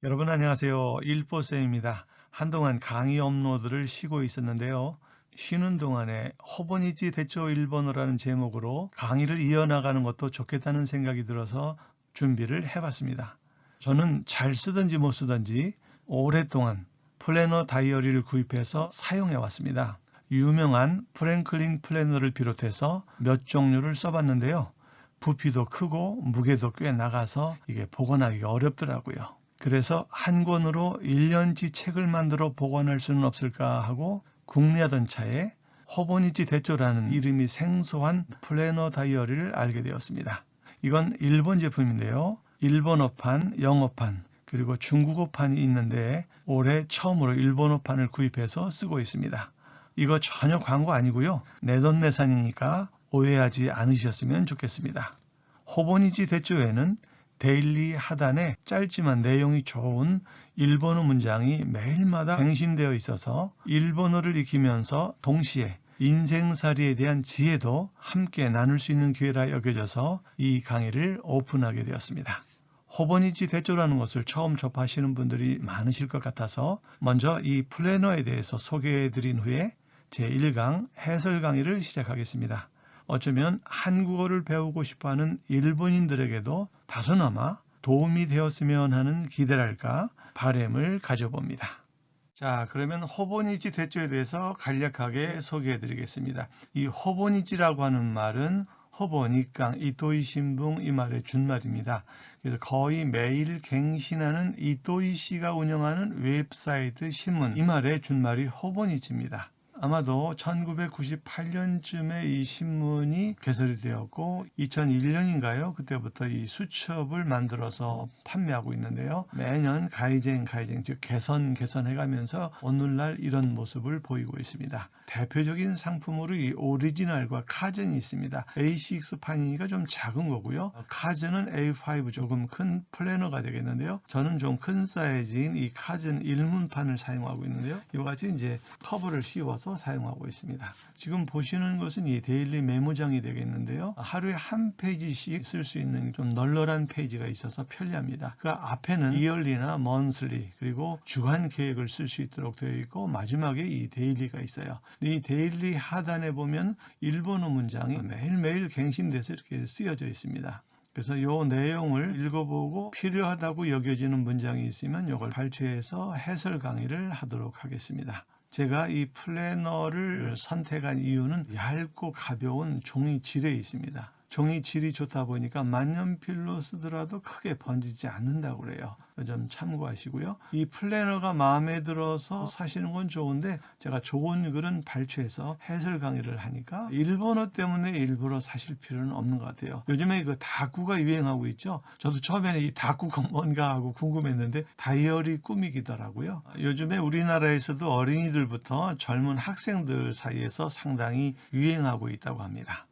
여러분 안녕하세요. 일보쌤입니다. 한동안 강의 업로드를 쉬고 있었는데요. 쉬는 동안에 호버니지 대조 일본어라는 제목으로 강의를 이어나가는 것도 좋겠다는 생각이 들어서 준비를 해봤습니다. 저는 잘 쓰든지 못 쓰든지 오랫동안 플래너 다이어리를 구입해서 사용해 왔습니다. 유명한 프랭클린 플래너를 비롯해서 몇 종류를 써봤는데요. 부피도 크고 무게도 꽤 나가서 이게 보관하기가 어렵더라고요. 그래서 한 권으로 1년치 책을 만들어 보관할 수는 없을까 하고 궁리하던 차에 호보니치 대조라는 이름이 생소한 플래너 다이어리를 알게 되었습니다. 이건 일본 제품인데요. 일본어판, 영어판, 그리고 중국어판이 있는데 올해 처음으로 일본어판을 구입해서 쓰고 있습니다. 이거 전혀 광고 아니고요. 내돈내산이니까 오해하지 않으셨으면 좋겠습니다. 호보니치 대조에는 데일리 하단에 짧지만 내용이 좋은 일본어 문장이 매일마다 갱신되어 있어서 일본어를 익히면서 동시에 인생살이에 대한 지혜도 함께 나눌 수 있는 기회라 여겨져서 이 강의를 오픈하게 되었습니다. 호버니치 대조라는 것을 처음 접하시는 분들이 많으실 것 같아서 먼저 이 플래너에 대해서 소개해 드린 후에 제1강 해설 강의를 시작하겠습니다. 어쩌면 한국어를 배우고 싶어하는 일본인들에게도 다소나마 도움이 되었으면 하는 기대랄까 바람을 가져봅니다. 자, 그러면 호보니치 대조에 대해서 간략하게 소개해 드리겠습니다. 이 호보니치라고 하는 말은 호보니깡 이토이 신붕 이 말의 준말입니다. 그래서 거의 매일 갱신하는 이토이 씨가 운영하는 웹사이트 신문 이 말의 준말이 호보니치입니다. 아마도 1998년쯤에 이 신문이 개설이 되었고 2001년인가요? 그때부터 이 수첩을 만들어서 판매하고 있는데요. 매년 가이쟁 즉 개선해가면서 오늘날 이런 모습을 보이고 있습니다. 대표적인 상품으로 이 오리지널과 카전이 있습니다. A6판이니까 좀 작은 거고요. 카전은 A5 조금 큰 플래너가 되겠는데요. 저는 좀 큰 사이즈인 이 카전 일문판을 사용하고 있는데요. 이와 같이 이제 커버를 씌워서 사용하고 있습니다. 지금 보시는 것은 이 데일리 메모장이 되겠는데요. 하루에 한 페이지씩 쓸 수 있는 좀 널널한 페이지가 있어서 편리합니다. 그 앞에는 이얼리나 먼슬리 그리고 주간 계획을 쓸 수 있도록 되어 있고 마지막에 이 데일리가 있어요. 이 데일리 하단에 보면 일본어 문장이 매일매일 갱신돼서 이렇게 쓰여져 있습니다. 그래서 이 내용을 읽어보고 필요하다고 여겨지는 문장이 있으면 이걸 발췌해서 해설 강의를 하도록 하겠습니다. 제가 이 플래너를 선택한 이유는 얇고 가벼운 종이 질에 있습니다. 종이 질이 좋다 보니까 만년필로 쓰더라도 크게 번지지 않는다고 그래요. 좀 참고하시고요. 이 플래너가 마음에 들어서 사시는 건 좋은데 제가 좋은 글은 발췌해서 해설 강의를 하니까 일본어 때문에 일부러 사실 필요는 없는 것 같아요. 요즘에 그 다꾸가 유행하고 있죠. 저도 처음에는 이 다꾸가 뭔가 하고 궁금했는데 다이어리 꾸미기더라고요. 요즘에 우리나라에서도 어린이들부터 젊은 학생들 사이에서 상당히 유행하고 있다고 합니다.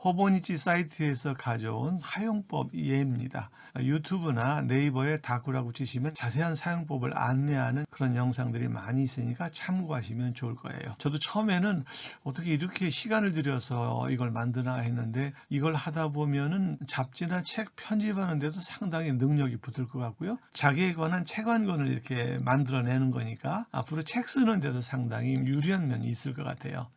호보니치 사이트에서 가져온 사용법 예입니다. 유튜브나 네이버에 다꾸라고 치시면 자세한 사용법을 안내하는 그런 영상들이 많이 있으니까 참고하시면 좋을 거예요. 저도 처음에는 어떻게 이렇게 시간을 들여서 이걸 만드나 했는데 이걸 하다 보면은 잡지나 책 편집하는데도 상당히 능력이 붙을 것 같고요. 자기에 관한 책 한 권을 이렇게 만들어내는 거니까 앞으로 책 쓰는데도 상당히 유리한 면이 있을 것 같아요.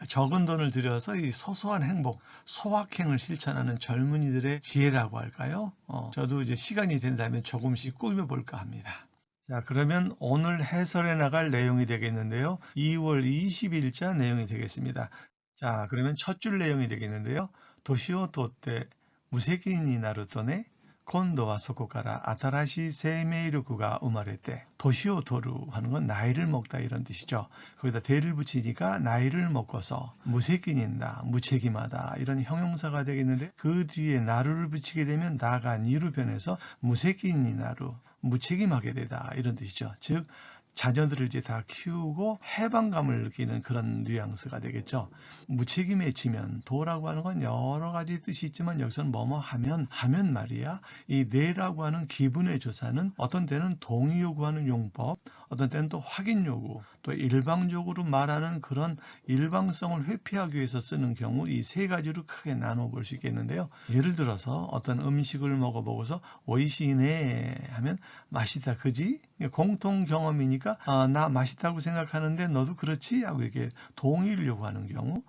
적은 돈을 들여서 이 소소한 행복, 소확행을 실천하는 젊은이들의 지혜라고 할까요? 저도 이제 시간이 된다면 조금씩 꾸며볼까 합니다. 자, 그러면 오늘 해설해 나갈 내용이 되겠는데요. 2월 20일자 내용이 되겠습니다. 자, 그러면 첫 줄 내용이 되겠는데요. 도시오 도때 무責任になるとね今度はそこから新しい生命力が生まれて年を取る하는 건 나이를 먹다 이런 뜻이죠. 거기다 대를 붙이니까 나이를 먹어서 무責任다, 무책임하다 이런 형용사가 되겠는데 그 뒤에 나루를 붙이게 되면 나가 니로 변해서 무責任になる, 무책임하게 되다 이런 뜻이죠. 즉 자녀들을 이제 다 키우고 해방감을 느끼는 그런 뉘앙스가 되겠죠. 무책임해지면, 도라고 하는 건 여러 가지 뜻이 있지만 여기서는 뭐뭐 하면 말이야. 이 내라고 하는 기분의 조사는 어떤 때는 동의 요구하는 용법, 어떤 때는 또 확인 요구, 또 일방적으로 말하는 그런 일방성을 회피하기 위해서 쓰는 경우 이 세 가지로 크게 나눠볼 수 있겠는데요. 예를 들어서 어떤 음식을 먹어보고서 오이시네 하면 맛있다 그지? 공통 경험이니까 나 맛있다고 생각하는데 너도 그렇지? 하고 이렇게 동의를 요구하는 경우,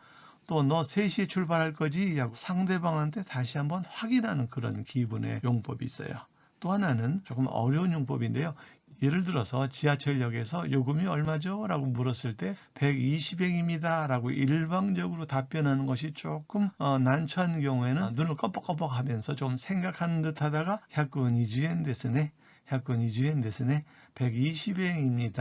또 너 3시에 출발할 거지? 하고 상대방한테 다시 한번 확인하는 그런 기분의 용법이 있어요. 또 하나는 조금 어려운 용법인데요. 예를 들어서 지하철역에서 요금이 얼마죠? 라고 물었을 때 120엔입니다 라고 일방적으로 답변하는 것이 조금 난처한 경우에는 눈을 껌뻑껌뻑 하면서 좀 생각하는 듯 하다가 120엔 데스네, 120엔 데스네, 120엔입니다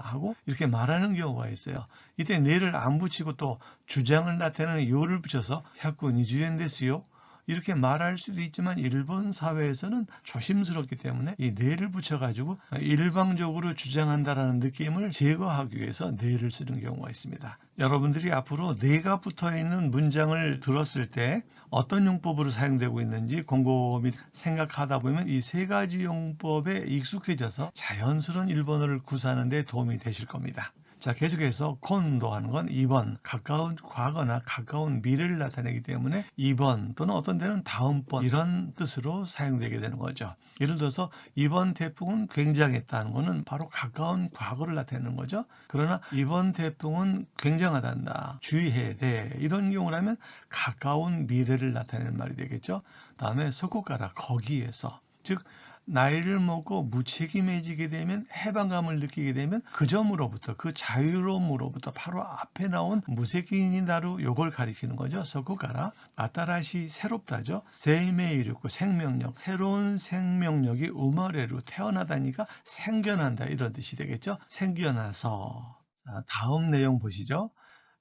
하고 이렇게 말하는 경우가 있어요. 이때 네를 안 붙이고 또 주장을 나타내는 요를 붙여서 120엔 데스요 이렇게 말할 수도 있지만 일본 사회에서는 조심스럽기 때문에 이 네를 붙여가지고 일방적으로 주장한다라는 느낌을 제거하기 위해서 네를 쓰는 경우가 있습니다. 여러분들이 앞으로 네가 붙어있는 문장을 들었을 때 어떤 용법으로 사용되고 있는지 곰곰이 생각하다 보면 이 세 가지 용법에 익숙해져서 자연스러운 일본어를 구사하는 데 도움이 되실 겁니다. 자, 계속해서 콘도 하는 건 이번, 가까운 과거나 가까운 미래를 나타내기 때문에 이번 또는 어떤 때는 다음번 이런 뜻으로 사용되게 되는 거죠. 예를 들어서 이번 태풍은 굉장했다는 것은 바로 가까운 과거를 나타내는 거죠. 그러나 이번 태풍은 굉장하단다, 주의해야 돼 이런 경우라면 가까운 미래를 나타내는 말이 되겠죠. 다음에 소코가라 거기에서, 즉 나이를 먹고 무책임해지게 되면, 해방감을 느끼게 되면 그 점으로부터, 그 자유로움으로부터 바로 앞에 나온 무責임이다로 요걸 가리키는 거죠. 소코가라 아따라시 새롭다죠. 세이메이르고 생명력, 새로운 생명력이 우마레로 태어나다니까 생겨난다 이런 뜻이 되겠죠. 생겨나서. 자, 다음 내용 보시죠.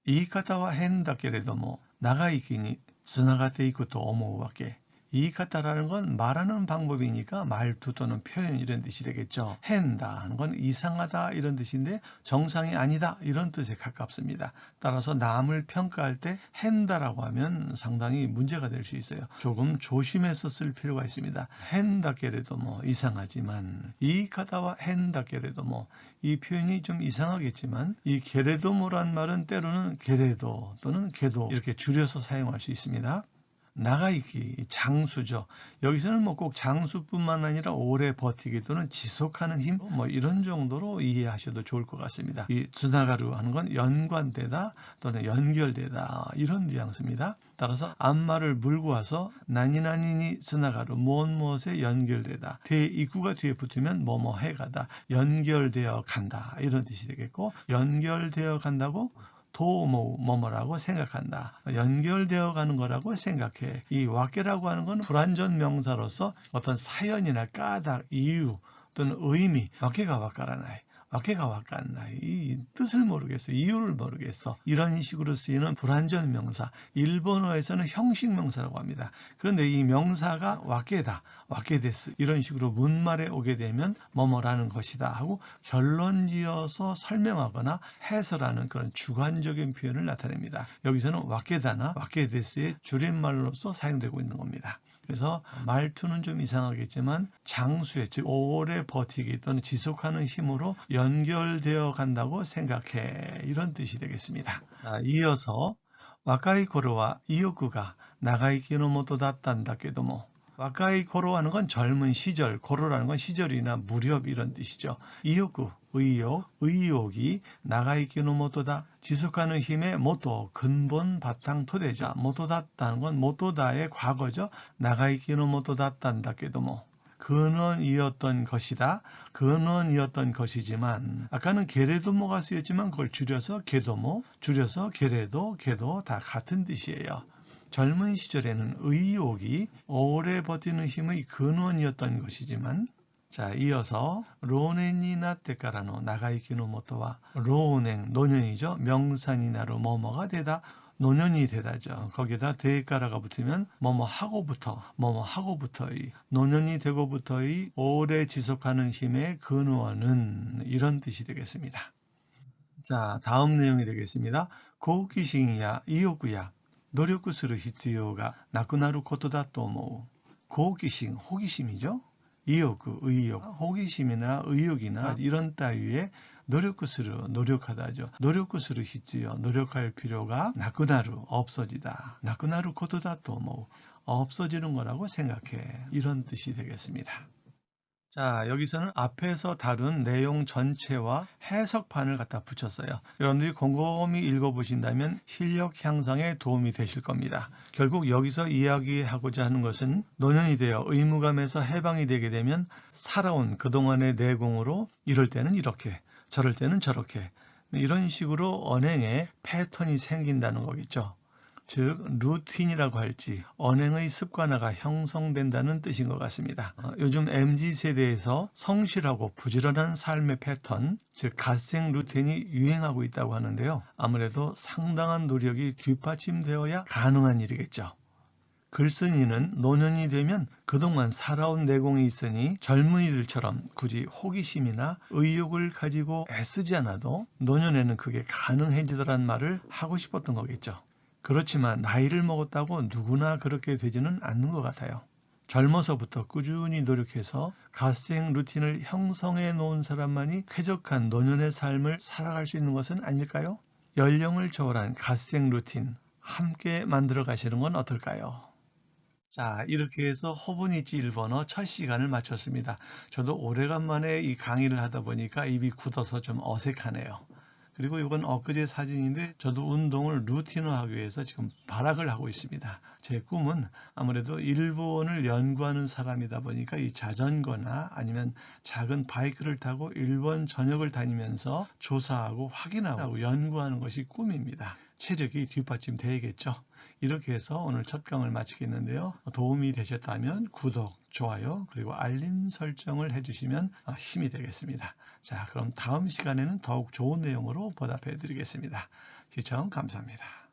이이카타와 헨다けれども 나가이키니 つながっていくと思うわけ. 이이카타라는 건 말하는 방법이니까 말투 또는 표현 이런 뜻이 되겠죠. 헨다 하는 건 이상하다 이런 뜻인데 정상이 아니다 이런 뜻에 가깝습니다. 따라서 남을 평가할 때 헨다라고 하면 상당히 문제가 될 수 있어요. 조금 조심해서 쓸 필요가 있습니다. 헨다けれども 이상하지만, 이이카타와 헨다けれども 이 표현이 좀 이상하겠지만 이 게레도모란 말은 때로는 게레도 또는 게도 이렇게 줄여서 사용할 수 있습니다. 나가이키, 장수죠. 여기서는 뭐 꼭 장수뿐만 아니라 오래 버티기 또는 지속하는 힘, 뭐 이런 정도로 이해하셔도 좋을 것 같습니다. 이 츠나가루 하는 건 연관되다 또는 연결되다 이런 뉘앙스입니다. 따라서 앞말을 물고 와서 나니나니니 츠나가루, 무엇무엇에 연결되다. 대입구가 뒤에 붙으면 뭐뭐 해가다, 연결되어 간다 이런 뜻이 되겠고, 연결되어 간다고 뭐뭐라고 생각한다. 연결되어 가는 거라고 생각해. 이 와케라고 하는 건 불완전 명사로서 어떤 사연이나 까닭, 이유 또는 의미, 와케가 와까라나이, 와케가 와까나이, 이 뜻을 모르겠어, 이유를 모르겠어 이런 식으로 쓰이는 불완전 명사, 일본어에서는 형식 명사라고 합니다. 그런데 이 명사가 와케다, 와케데스 이런 식으로 문말에 오게 되면 뭐뭐라는 것이다 하고 결론지어서 설명하거나 해설하는 그런 주관적인 표현을 나타냅니다. 여기서는 와케다나 와케데스의 줄임말로서 사용되고 있는 겁니다. 그래서 말투는 좀 이상하겠지만 장수의, 즉 오래 버티기 또는 지속하는 힘으로 연결되어 간다고 생각해 이런 뜻이 되겠습니다. 이어서 와카이 고로와 이오쿠가 나가이키노 모토 다탄다케도모, 와카이 고로 하는 건 젊은 시절, 고로라는 건 시절이나 무렵 이런 뜻이죠. 이오쿠, 의욕이 나가이키노 모토다, 지속하는 힘의 모토, 근본, 바탕, 토대죠. 모토다다는 건 모토다의 과거죠. 나가이키노 모토다탄다케도모, 근원이었던 것이다. 근원이었던 것이지만, 아까는 게레도모가 쓰였지만 그걸 줄여서 게도모, 줄여서 게레도, 게도 다 같은 뜻이에요. 젊은 시절에는 의욕이 오래 버티는 힘의 근원이었던 것이지만, 자, 이어서 로넨이 나테카라노 나가이키노 모토와, 로넨 노년이죠. 명사니나로 뭐뭐가 되다, 노년이 되다죠. 거기에다 대가라가 붙으면 뭐뭐하고부터의 노년이 되고부터의 오래 지속하는 힘의 근원은 이런 뜻이 되겠습니다. 자, 다음 내용이 되겠습니다. 好奇心や意欲や努力する必要がなくなることだと思う.好奇心, 호기심이죠. 의욕, 호기심이나 의욕이나 이런 따위에 노력하다죠. 努力する必要, 노력할 필요가 なくなる, 없어지다. なくなることだと思う. 없어지는 거라고 생각해. 이런 뜻이 되겠습니다. 자, 여기서는 앞에서 다룬 내용 전체와 해석판을 갖다 붙였어요. 여러분들이 곰곰이 읽어보신다면 실력 향상에 도움이 되실 겁니다. 결국 여기서 이야기하고자 하는 것은 노년이 되어 의무감에서 해방이 되게 되면 살아온 그동안의 내공으로 이럴 때는 이렇게, 저럴 때는 저렇게 이런 식으로 언행에 패턴이 생긴다는 거겠죠. 즉 루틴이라고 할지 언행의 습관화가 형성된다는 뜻인 것 같습니다. 요즘 MZ세대에서 성실하고 부지런한 삶의 패턴, 즉 갓생 루틴이 유행하고 있다고 하는데요. 아무래도 상당한 노력이 뒷받침되어야 가능한 일이겠죠. 글쓴이는 노년이 되면 그동안 살아온 내공이 있으니 젊은이들처럼 굳이 호기심이나 의욕을 가지고 애쓰지 않아도 노년에는 그게 가능해지더란 말을 하고 싶었던 거겠죠. 그렇지만 나이를 먹었다고 누구나 그렇게 되지는 않는 것 같아요. 젊어서부터 꾸준히 노력해서 갓생 루틴을 형성해 놓은 사람만이 쾌적한 노년의 삶을 살아갈 수 있는 것은 아닐까요? 연령을 초월한 갓생 루틴 함께 만들어 가시는 건 어떨까요? 자, 이렇게 해서 호보니치 일본어 첫 시간을 마쳤습니다. 저도 오래간만에 이 강의를 하다 보니까 입이 굳어서 좀 어색하네요. 그리고 이건 엊그제 사진인데 저도 운동을 루틴화하기 위해서 지금 발악을 하고 있습니다. 제 꿈은 아무래도 일본을 연구하는 사람이다 보니까 이 자전거나 아니면 작은 바이크를 타고 일본 전역을 다니면서 조사하고 확인하고 연구하는 것이 꿈입니다. 체력이 뒷받침되겠죠. 이렇게 해서 오늘 첫 강을 마치겠는데요. 도움이 되셨다면 구독, 좋아요, 그리고 알림 설정을 해주시면 힘이 되겠습니다. 자, 그럼 다음 시간에는 더욱 좋은 내용으로 보답해 드리겠습니다. 시청 감사합니다.